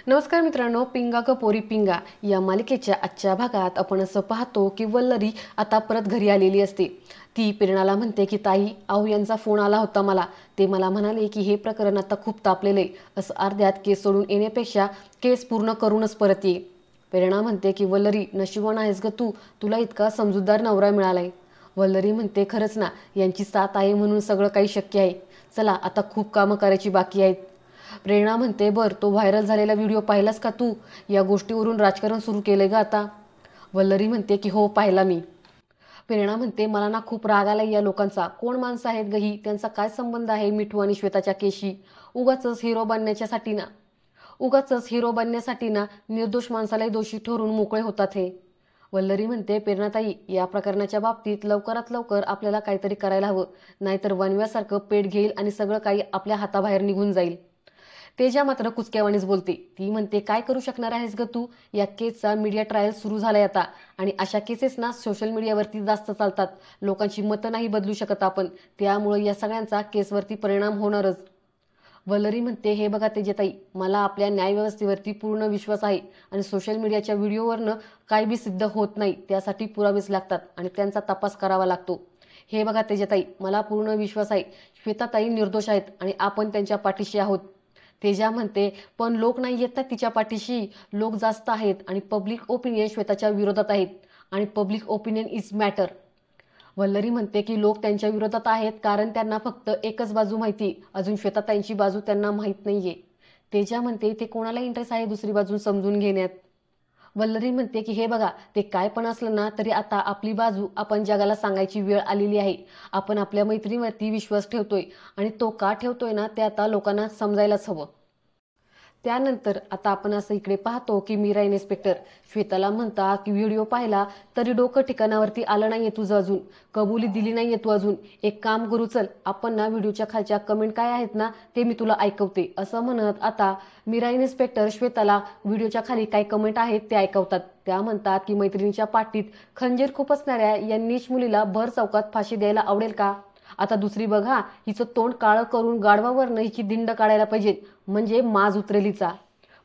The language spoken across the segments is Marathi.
नमस्कार मित्रांनो, पिंगा ग पोरी पिंगा या मालिकेच्या आजच्या भागात आपण असं पाहतो की वल्लरी आता परत घरी आलेली असते. ती प्रेरणाला म्हणते की ताई, आऊ यांचा फोन आला होता मला. ते मला म्हणाले की हे प्रकरण आता खूप तापलेले, असं अर्ध्यात केस सोडून येण्यापेक्षा केस पूर्ण करूनच परत ये. प्रेरणा म्हणते की वल्लरी, नशिबवान आहेस ग तू, तुला इतका समजूतदार नवरा मिळालाय. वल्लरी म्हणते खरंच ना, यांची साथ आहे म्हणून सगळं काही शक्य आहे. चला आता खूप कामं करायची बाकी आहेत. प्रेरणा म्हणते बर, तो व्हायरल झालेला व्हिडिओ पाहिलास का तू? या गोष्टीवरून राजकारण सुरू केलंय ग आता. वल्लरी म्हणते की हो, पाहिला मी. प्रेरणा म्हणते मला ना खूप राग आलाय या लोकांचा. कोण माणसं आहेत ग ही? त्यांचा काय संबंध आहे मिठू आणि श्वेताच्या केशी? उगाचच हिरो बनण्यासाठी ना निर्दोष माणसालाही दोषी ठरवून मोकळे होतात हे. वल्लरी म्हणते प्रेरणाताई, या प्रकरणाच्या बाबतीत लवकरात लवकर आपल्याला काहीतरी करायला हवं, नाहीतर वनव्यासारखं पेट घेईल आणि सगळं काही आपल्या हाताबाहेर निघून जाईल. तेजा मात्र कुचक्यावानीच बोलते. ती म्हणते काय करू शकणार आहेस ग तू? या केसचा मीडिया ट्रायल सुरू झालाय आता, आणि अशा केसेस ना सोशल मीडियावरती जास्त चालतात. लोकांची मतं नाही बदलू शकत आपण, त्यामुळे या सगळ्यांचा केसवरती परिणाम होणारच. वल्लरी म्हणते हे बघा तेजताई, मला आपल्या न्यायव्यवस्थेवरती पूर्ण विश्वास आहे आणि सोशल मीडियाच्या व्हिडिओवरनं काही बी सिद्ध होत नाही, त्यासाठी पुरावेच लागतात आणि त्यांचा तपास करावा लागतो. हे बघा तेजताई, मला पूर्ण विश्वास आहे, श्वेताताई निर्दोष आहेत आणि आपण त्यांच्या पाठीशी आहोत. तेजा म्हणते पण लोक नाही येत ना तिच्या पाठीशी, लोक जास्त आहेत आणि पब्लिक ओपिनियन श्वेताच्या विरोधात आहेत, आणि public opinion is matter. Vallari म्हणते की लोक त्यांच्या विरोधात आहेत कारण त्यांना फक्त एकच बाजू माहिती, अजून श्वेताताईंची बाजू त्यांना माहीत नाहीये. तेजा म्हणते ते कोणाला इंटरेस्ट आहे दुसरी बाजू समजून घेण्यात. वल्लरी म्हणते की हे बघा, ते काय पण असलं ना तरी आता आपली बाजू आपण जगाला सांगायची वेळ आलेली आहे. आपण आपल्या मैत्रिणीवरती विश्वास ठेवतोय आणि तो का ठेवतोय ना ते आता लोकांना समजायलाच हवं. त्यानंतर आता आपण असं इकडे पाहतो की मीरा इन्स्पेक्टर श्वेताला म्हणतात की व्हिडिओ पाहिला तरी डोकं ठिकाणावरती आलं नाहीये तुझं अजून, कबुली दिली नाहीये तू अजून. एक काम करू, चल आपण ना व्हिडिओच्या खालच्या कमेंट काय आहेत ना ते मी तुला ऐकवते, असं म्हणत आता मीरा इन्स्पेक्टर श्वेताला व्हिडिओच्या खाली काय कमेंट आहेत ते ऐकवतात. त्या म्हणतात की मैत्रिणीच्या पाठीत खंजीर खुपसणाऱ्या या नीच मुलीला भर चौकात फाशी द्यायला आवडेल का? आता दुसरी बघा, हिचं तोंड काळं करून गाढवावरनं हिची धिंड काढायला पाहिजे, म्हणजे माज उतरेलीचा.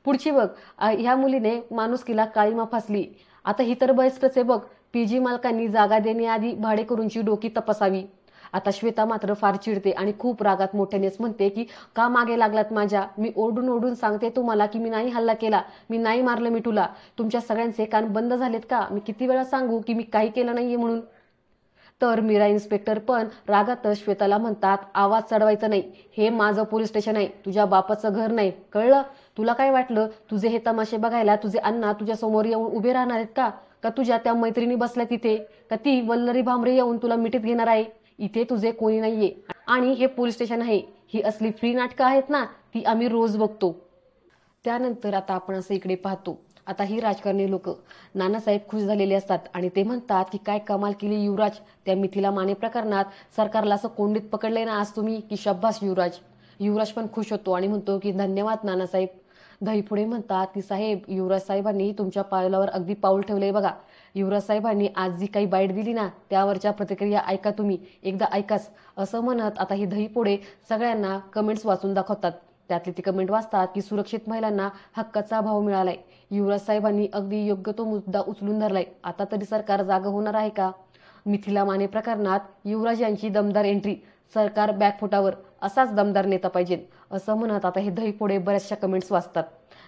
पुढची बघ, ह्या मुलीने माणुसकीला काळीमा फासली. आता ही तर बेस्टच आहे बघ, पीजी मालकांनी जागा देण्याआधी भाडेकरूंची डोकी तपासावी. आता श्वेता मात्र फार चिडते आणि खूप रागात मोठ्यानेच म्हणते की का मागे लागलात माझ्या? मी ओरडून ओरडून सांगते तुम्हाला की मी नाही हल्ला केला, मी नाही मारलं मिठूला. तुमच्या सगळ्यांचे कान बंद झालेत का? मी किती वेळा सांगू की मी काही केलं नाहीये म्हणून? तर मीरा इन्स्पेक्टर पण रागातच श्वेताला म्हणतात आवाज चढवायचा नाही, हे माझं पोलीस स्टेशन आहे, तुझ्या बापाचं घर नाही, कळलं? तुला काय वाटलं तुझे हे तमाशे बघायला तुझे अण्णा तुझ्या समोर येऊन उभे राहणार आहेत का? का तुझ्या त्या मैत्रिणी बसल्या तिथे? का ती वल्लरी भांबरे येऊन तुला मिठीत घेणार आहे? इथे तुझे कोणी नाहीये आणि हे पोलीस स्टेशन आहे. ही असली फ्री नाटकं आहेत ना ती आम्ही रोज बघतो. त्यानंतर आता आपण असं इकडे पाहतो, आता ही राजकारणी लोक नानासाहेब खुश झालेले असतात आणि ते म्हणतात की काय कमाल केली युवराज, त्या मिथिला माने प्रकरणात सरकारला असं कोंडीत पकडलंय ना आज तुम्ही, की शब्बास युवराज. युवराज पण खुश होतो आणि म्हणतो की धन्यवाद नानासाहेब. दही पुढे म्हणतात की साहेब, युवराज साहेबांनी तुमच्या पावलावर अगदी पाऊल ठेवलंय बघा. युवराज साहेबांनी आज जी काही बाईट दिली ना त्यावरच्या प्रतिक्रिया ऐका, तुम्ही एकदा ऐकाच, असं म्हणत आता ही दही पुढे सगळ्यांना कमेंट्स वाचून दाखवतात. त्यातली ती कमेंट वाचतात की सुरक्षित महिलांना हक्काचा भाव मिळालाय, युवराज साहेबांनी अगदी योग्य तो मुद्दा उचलून धरलाय, आता तरी सरकार जागं होणार आहे का? मिथिला माने प्रकरणात युवराज यांची दमदार एंट्री, सरकार बॅकफुटावर, असाच दमदार नेता पाहिजे, असं म्हणत आता हे दही पुढे बऱ्याचशा कमेंट्स वाचतात.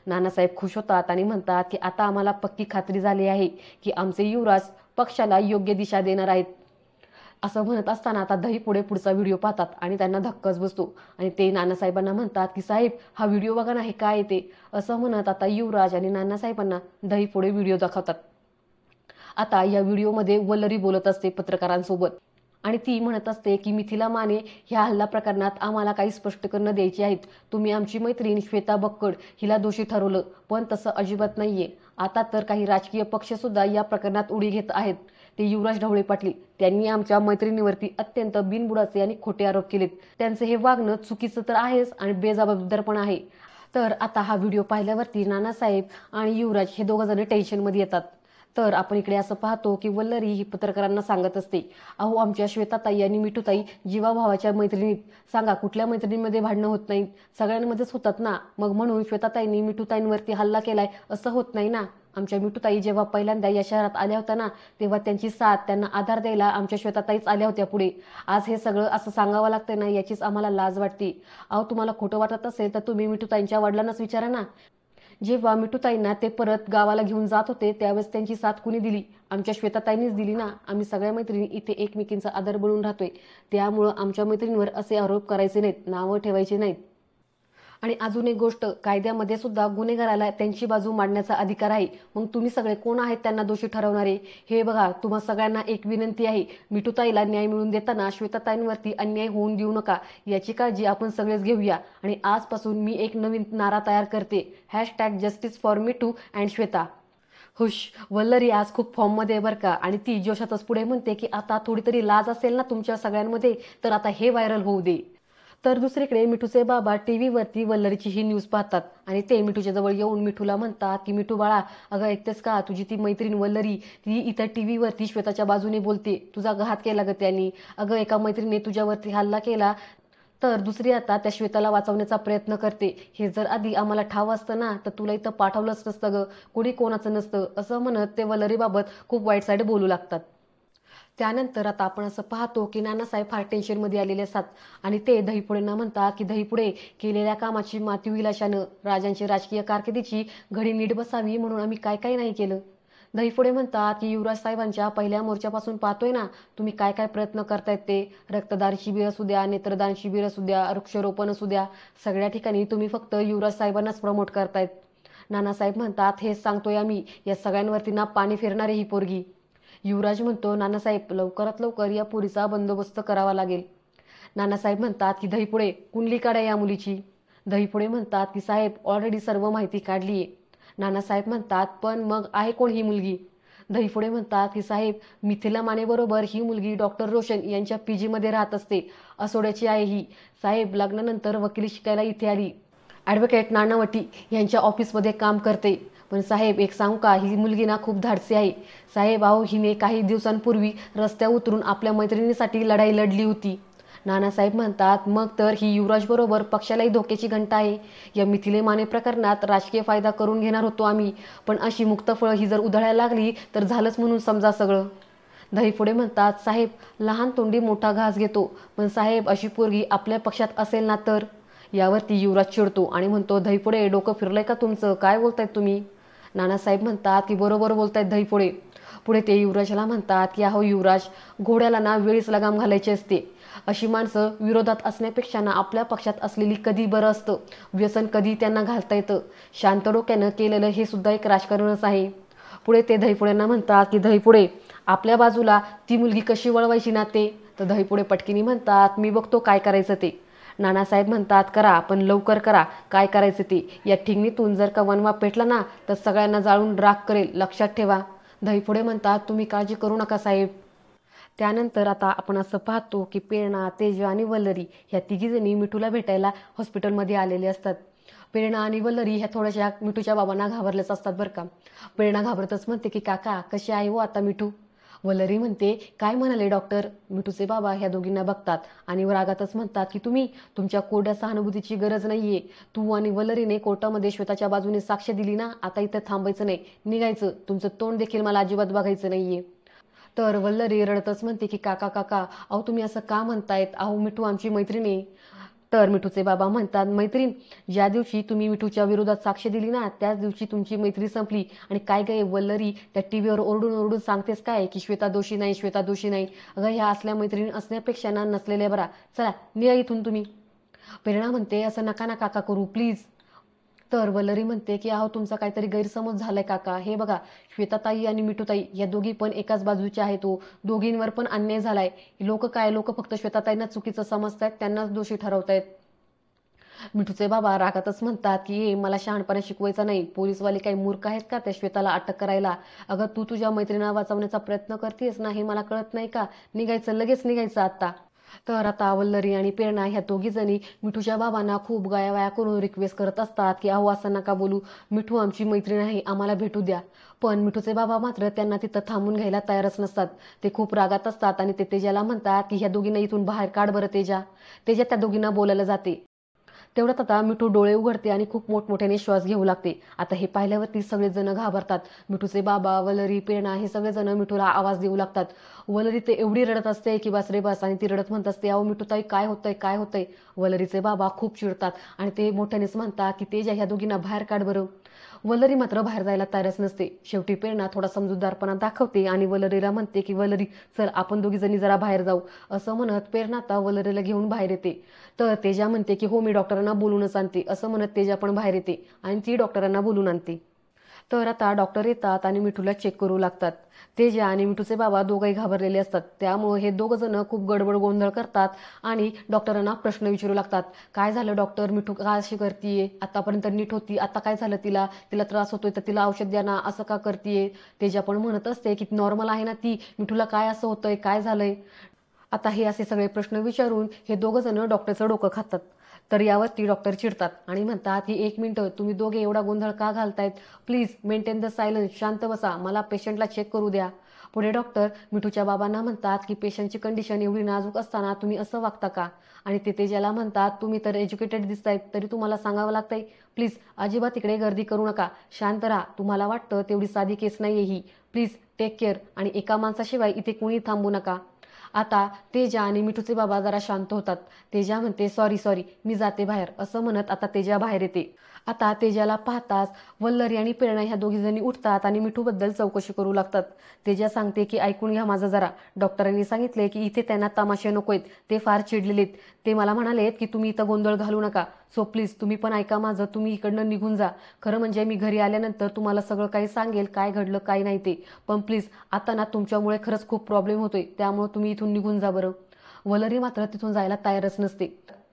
नानासाहेब खुश होतात आणि म्हणतात की आता आम्हाला पक्की खात्री झाली आहे की आमचे युवराज पक्षाला योग्य दिशा देणार आहेत. असं म्हणत असताना आता दही पुढे पुढचा व्हिडिओ पाहतात आणि त्यांना धक्काच बसतो आणि ते नानासाहेबांना म्हणतात की साहेब, हा व्हिडिओ बघा ना, हे काय येते, असं म्हणत आता युवराज आणि नानासाहेबांना दही पुढे व्हिडिओ दाखवतात. आता या व्हिडिओमध्ये वल्लरी बोलत असते पत्रकारांसोबत आणि ती म्हणत असते की मिथिला माने ह्या हल्ला प्रकरणात आम्हाला काही स्पष्टीकरणं द्यायची आहेत. तुम्ही आमची मैत्रीण श्वेता बक्कड हिला दोषी ठरवलं, पण तसं अजिबात नाहीये. आता तर काही राजकीय पक्ष सुद्धा या प्रकरणात उडी घेत आहेत. ते युवराज ढवळे पाटील, त्यांनी आमच्या मैत्रिणीवरती अत्यंत बिनबुडाचे आणि खोटे आरोप केलेत. त्यांचे हे वागणं चुकीचं तर आहेच आणि बेजबाबदार पण आहे. तर आता हा व्हिडिओ पाहिल्यावरती नानासाहेब आणि युवराज हे दोघं जण टेन्शनमध्ये येतात. तर आपण इकडे असं पाहतो की वल्लरी ही पत्रकारांना सांगत असते, अहो आमच्या श्वेताताई आणि मिठूताई जीवाभावाच्या मैत्रिणीत, सांगा कुठल्या मैत्रिणींमध्ये भांडणं होत नाहीत, सगळ्यांमध्येच होतात ना, मग म्हणून श्वेताताईंनी मिठूताईंवरती हल्ला केलाय असं होत नाही ना. आमच्या मिठूताई जेव्हा पहिल्यांदा या शहरात आल्या होत्या ना, तेव्हा त्यांची साथ, त्यांना आधार द्यायला आमच्या श्वेताताईच आल्या होत्या पुढे. आज हे सगळं असं सांगावं लागतंय ना, याचीच आम्हाला लाज वाटते. अहो तुम्हाला खोटं वाटत असेल तर तुम्ही मिठूताईंच्या वडिलांनाच विचारा ना. जेव्हा मिठूताईंना ते परत गावाला घेऊन जात होते त्यावेळेस त्यांची साथ कुणी दिली? आमच्या श्वेताताईंनीच दिली ना. आम्ही सगळ्या मैत्रिणी इथे एकमेकींचा आदर बनून राहतोय, त्यामुळं आमच्या मैत्रिणींवर असे आरोप करायचे नाहीत, नावं ठेवायची नाहीत. आणि अजून एक गोष्ट, कायद्यामध्ये सुद्धा गुन्हेगाराला त्यांची बाजू मांडण्याचा अधिकार आहे. मग तुम्ही सगळे कोण आहेत त्यांना दोषी ठरवणारे? हे बघा, तुम्हा सगळ्यांना एक विनंती आहे, मिठूताईला न्याय मिळवून देताना श्वेताताईंवरती अन्याय होऊन देऊ नका, याची काळजी आपण सगळेच घेऊया. आणि आजपासून मी एक नवीन नारा तयार करते, #justice for Mithu and Shweta. हुश, वल्लरी आज खूप फॉर्ममध्ये आहे बरं का. आणि ती जोशातच पुढे म्हणते की आता थोडी तरी लाज असेल ना तुमच्या सगळ्यांमध्ये, तर आता हे व्हायरल होऊ दे. तर दुसरीकडे मिठूचे बाबा टीव्हीवरती वल्लरीची ही न्यूज पाहतात आणि ते मिठूच्या जवळ येऊन मिठूला म्हणतात की मिठू बाळा, अगं ऐकतेस का, तुझी ती मैत्रीण वल्लरी ती इथं टीव्हीवरती श्वेताच्या बाजूने बोलते, तुझा घात केला ग त्यांनी. अगं एका मैत्रिणीने तुझ्यावरती हल्ला केला, तर दुसरी आता त्या श्वेताला वाचवण्याचा प्रयत्न करते. हे जर आधी आम्हाला ठाव असतं ना, तर तुला इथं पाठवलंच नसतं ग, कोणी कोणाचं नसतं, असं म्हणत ते वल्लरीबाबत खूप वाईट साईड बोलू लागतात. त्यानंतर आता आपण असं पाहतो की नानासाहेब फार टेन्शनमध्ये आलेले असतात आणि ते दहीपुडेंना म्हणतात की दहीपुडे, केलेल्या कामाची माती होईल अशानं, राजांची राजकीय कारकिर्दीची घडी नीट बसावी म्हणून आम्ही काय काय नाही केलं. दहीपुडे म्हणतात की युवराज साहेबांच्या पहिल्या मोर्चापासून पाहतोय ना तुम्ही काय काय प्रयत्न करतायत ते, रक्तदान शिबिर असू द्या, नेत्रदान शिबिर असू द्या, वृक्षारोपण असू द्या, सगळ्या ठिकाणी तुम्ही फक्त युवराज साहेबांनाच प्रमोट करतायत. नानासाहेब म्हणतात हेच सांगतोय आम्ही, या सगळ्यांवरती ना पाणी फिरणारी ही पोरगी. युवराज म्हणतो नानासाहेब लवकरात लवकर या पोरीचा बंदोबस्त करावा लागेल. नानासाहेब म्हणतात की दहीपुडे, कुंडली काढा या मुलीची. दहीपुडे म्हणतात की साहेब ऑलरेडी सर्व माहिती काढलीये. नानासाहेब म्हणतात पण मग आहे कोण ही मुलगी? दहीपुडे म्हणतात की साहेब मिथिला मानेबरोबर ही मुलगी डॉक्टर रोशन यांच्या पीजीमध्ये राहत असते, असोड्याची आहे ही. साहेब लग्नानंतर वकिली शिकायला इथे आली, ॲडव्होकेट नानावटी यांच्या ऑफिसमध्ये काम करते. पण साहेब एक सांगू का, ही मुलगी ना खूप धाडसी आहे साहेब. अहो हिने काही दिवसांपूर्वी रस्त्यावर उतरून आपल्या मैत्रिणीसाठी लढाई लढली होती. नानासाहेब म्हणतात मग तर ही युवराज बरोबर पक्षालाही धोक्याची घंटा आहे. या मिथिले माने प्रकरणात राजकीय फायदा करून घेणार होतो आम्ही, पण अशी मुक्तफळं ही जर उधळायला लागली तर झालंच म्हणून समजा सगळं. दहीपुडे म्हणतात साहेब लहान तोंडी मोठा घास घेतो, पण साहेब अशी पोरगी आपल्या पक्षात असेल ना तर. यावरती युवराज चिडतो आणि म्हणतो दहीपुडे डोकं फिरलंय का तुमचं, काय बोलतायत तुम्ही? नानासाहेब म्हणतात की बरोबर बोलतायत दहीपुडे. पुढे ते युवराजला म्हणतात की अहो युवराज, घोड्याला ना वेळीच लगाम घालायची असते. अशी माणसं विरोधात असण्यापेक्षा ना आपल्या पक्षात असलेली कधी बरं असतं, व्यसन कधी त्यांना घालता येतं. शांत डोक्यानं केलेलं हे सुद्धा एक राजकारणच आहे. पुढे ते दहीपुड्यांना म्हणतात की दहीपुडे, आपल्या बाजूला ती मुलगी कशी वळवायची ना ते. तर दहीपुडे पटकिनी म्हणतात मी बघतो काय करायचं ते. नानासाहेब म्हणतात करा, पण लवकर करा, काय करायचं ते. या ठिंगणीतून जर का वनवा पेटला ना तर सगळ्यांना जाळून राख करेल, लक्षात ठेवा. दहीपुडे म्हणतात तुम्ही काळजी करू नका साहेब. त्यानंतर आता आपण असं पाहतो की प्रेरणा, तेज आणि वल्लरी ह्या तिघीजणी मिठूला भेटायला हॉस्पिटलमध्ये आलेले असतात. प्रेरणा आणि वल्लरी ह्या थोड्याशा मिठूच्या बाबांना घाबरल्याच असतात बरं का. प्रेरणा घाबरतच म्हणते की काका कशी आहे हो आता मिठू? वल्लरी म्हणते काय म्हणाले डॉक्टर? मिठूचे बाबा ह्या दोघींना बघतात आणि रागातच म्हणतात की तुमच्या कोरड्या सहानुभूतीची गरज नाहीये. तू आणि वल्लरीने कोर्टामध्ये श्वेताच्या बाजूने साक्ष दिली ना, आता इथं थांबायचं नाही, निघायचं, तुमचं तोंड देखील मला अजिबात बघायचं नाहीये. तर वल्लरी रडतच म्हणते की काका काका, अहो तुम्ही असं का म्हणतायत? अहो मिठू आमची मैत्रीण आहे. तर मिठूचे बाबा म्हणतात मैत्रीण, ज्या दिवशी तुम्ही मिठूच्या विरोधात साक्ष दिली ना त्याच दिवशी तुमची मैत्री संपली. आणि काय गे वल्लरी, त्या टीव्हीवर ओरडून ओरडून सांगतेस काय की श्वेता दोषी नाही, श्वेता दोषी नाही. अगं ह्या असल्या मैत्रिणी असण्यापेक्षा ना नसलेल्या बरा, चला निघा इथून तुम्ही. प्रेरणा म्हणते असं नका ना काका करू प्लीज. तर वल्लरी म्हणते की अहो तुमचा काहीतरी गैरसमज झालाय काका. हे बघा श्वेताताई आणि मिठूताई या दोघी पण एकाच बाजूच्या आहेत. दोघींवर पण अन्याय झालाय. लोक फक्त श्वेताताईंना चुकीचं समजतायत, त्यांनाच दोषी ठरवतायत. मिठूचे बाबा रागातच म्हणतात की मला शहाणपणा शिकवायचा नाही, पोलीसवाले काही मूर्ख आहेत का त्या श्वेताला अटक करायला? अगं तू तुझ्या मैत्रिणीला वाचवण्याचा प्रयत्न करतेस ना, हे मला कळत नाही का? निघायचं, लगेच निघायचं आता. तर आता वल्लरी आणि प्रेरणा ह्या दोघी जणी मिठूच्या बाबांना खूप गायावाया करून रिक्वेस्ट करत असतात की अहो असं नका बोलू, मिठू आमची मैत्रीण आहे, आम्हाला भेटू द्या. पण मिठूचे बाबा मात्र त्यांना तिथं थांबून घ्यायला तयारच नसतात. ते खूप रागात असतात आणि ते तेजाला म्हणतात की ह्या दोघींना इथून बाहेर काढ बरं तेजा. तेजा त्या दोघींना बोलायला जाते. तेवढ्यात आता मिठू डोळे उघडते आणि खूप मोठमोठ्याने श्वास घेऊ लागते. आता हे पाहिल्यावरती सगळेजण घाबरतात. मिठूचे बाबा, वलरी, प्रेरणा हे सगळेजण मिठूला आवाज देऊ लागतात. वलरी ते एवढी रडत असते की बस रे बस, आणि ती रडत म्हणत असते अहो मिठूताई काय होतंय काय होतंय. वलरीचे बाबा खूप चिडतात आणि ते मोठ्यानेच म्हणतात की तेजा ह्या दोघींना बाहेर काढ बरं. वलरी मात्र बाहेर जायला तयारच नसते. शेवटी प्रेरणा थोडा समजूतदारपणा दाखवते आणि वलरीला म्हणते की वलरी चल आपण दोघी जणी जरा बाहेर जाऊ. असं म्हणत प्रेरणा आता वलरीला घेऊन बाहेर येते. तर तेजा म्हणते की हो मी डॉक्टरांना बोलूनच आणते. असं म्हणत तेजा पण बाहेर येते आणि ती डॉक्टरांना बोलून आणते. तर आता डॉक्टर येतात आणि मिठूला चेक करू लागतात. तेजा आणि मिठूचे बाबा दोघंही घाबरलेले असतात. त्यामुळे हे दोघं जण खूप गडबड गोंधळ करतात आणि डॉक्टरांना प्रश्न विचारू लागतात. काय झालं डॉक्टर, मिठू का अशी करतीये, आतापर्यंत नीट होती, आता काय झालं तिला, तिला त्रास होतोय तर तिला औषध द्या ना, असं का करतीये. तेजा पण म्हणत असते की नॉर्मल आहे ना ती, मिठूला काय असं होतंय, काय झालंय. आता हे असे सगळे प्रश्न विचारून हे दोघं जण डॉक्टरचं डोकं खातात. तर यावरती डॉक्टर चिडतात आणि म्हणतात की एक मिनिट, तुम्ही दोघे एवढा गोंधळ का घालतायत, प्लीज मेंटेन द सायलन्स, शांत बसा, मला पेशंटला चेक करू द्या. पुढे डॉक्टर मिठूच्या बाबांना म्हणतात की पेशंटची कंडिशन एवढी नाजूक असताना तुम्ही असं वागता का. आणि ते तेजाला म्हणतात तुम्ही तर एज्युकेटेड दिसतायत तरी तुम्हाला सांगावं लागतंय, प्लीज अजिबात इकडे गर्दी करू नका, शांत राहा, तुम्हाला वाटतं तेवढी साधी केस नाहीये ही, प्लीज टेक केअर, आणि एका माणसाशिवाय इथे कोणी थांबू नका. आता तेजा आणि मिठूचे बाबा जरा शांत होतात. तेजा म्हणते सॉरी सॉरी मी जाते बाहेर. असं म्हणत आता तेजा बाहेर येते. आता तेजाला पाहताच वल्लरी आणि प्रेरणा ह्या दोघी जणी उठतात आणि मिठूबद्दल चौकशी करू लागतात. तेजा सांगते की ऐकून घ्या माझं जरा, डॉक्टरांनी सांगितले की इथे त्यांना तमाशे नकोयत, ते फार चिडलेलेत, ते मला म्हणालेत की तुम्ही इथं गोंधळ घालू नका, सो प्लीज तुम्ही पण ऐका माझं, तुम्ही इकडनं निघून जा. खरं म्हणजे मी घरी आल्यानंतर तुम्हाला सगळं काही सांगेल काय घडलं काय नाही ते, पण प्लीज आता ना तुमच्यामुळे खरंच खूप प्रॉब्लेम होतोय, त्यामुळे तुम्ही इथून निघून जा बरं. वल्लरी मात्र तिथून जायला तयारच नसते.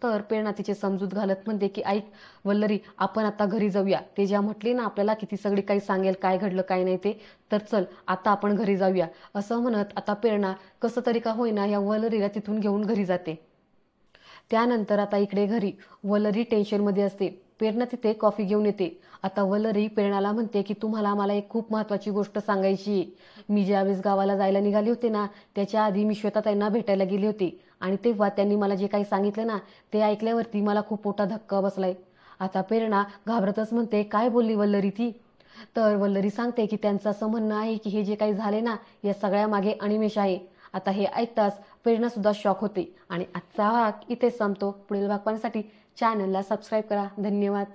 तर प्रेरणा तिचे समजूत घालत म्हणते की ऐक वल्लरी, आपण आता घरी जाऊया, ते ज्या म्हटली ना आपल्याला की ती सगळी काही सांगेल काय घडलं काय नाही ते, तर चल आता आपण घरी जाऊया. असं म्हणत आता प्रेरणा कसं तरी का होईना या वल्लरीला तिथून घेऊन घरी जाते. त्यानंतर आता इकडे घरी वल्लरी टेन्शनमध्ये असते. प्रेरणा तिथे कॉफी घेऊन येते. आता वल्लरी प्रेरणाला म्हणते की तुम्हाला मला एक खूप महत्त्वाची गोष्ट सांगायची आहे. मी ज्यावेळेस गावाला जायला निघाली होते ना, त्याच्या आधी मी श्वेताताईंना भेटायला गेली होती आणि तेव्हा त्यांनी मला जे काही सांगितलं ना ते ऐकल्यावरती मला खूप मोठा धक्का बसलाय. आता प्रेरणा घाबरतच म्हणते काय बोलली वल्लरी ती. तर वल्लरी सांगते की त्यांचं असं म्हणणं आहे की हे जे काही झाले ना या सगळ्यामागे अनिमेष आहे. आता हे ऐकताच प्रेरणा सुद्धा शॉक होते आणि आजचा भाग इथेच संपतो. पुढील भाग पाहण्यासाठी चॅनलला सबस्क्राईब करा. धन्यवाद.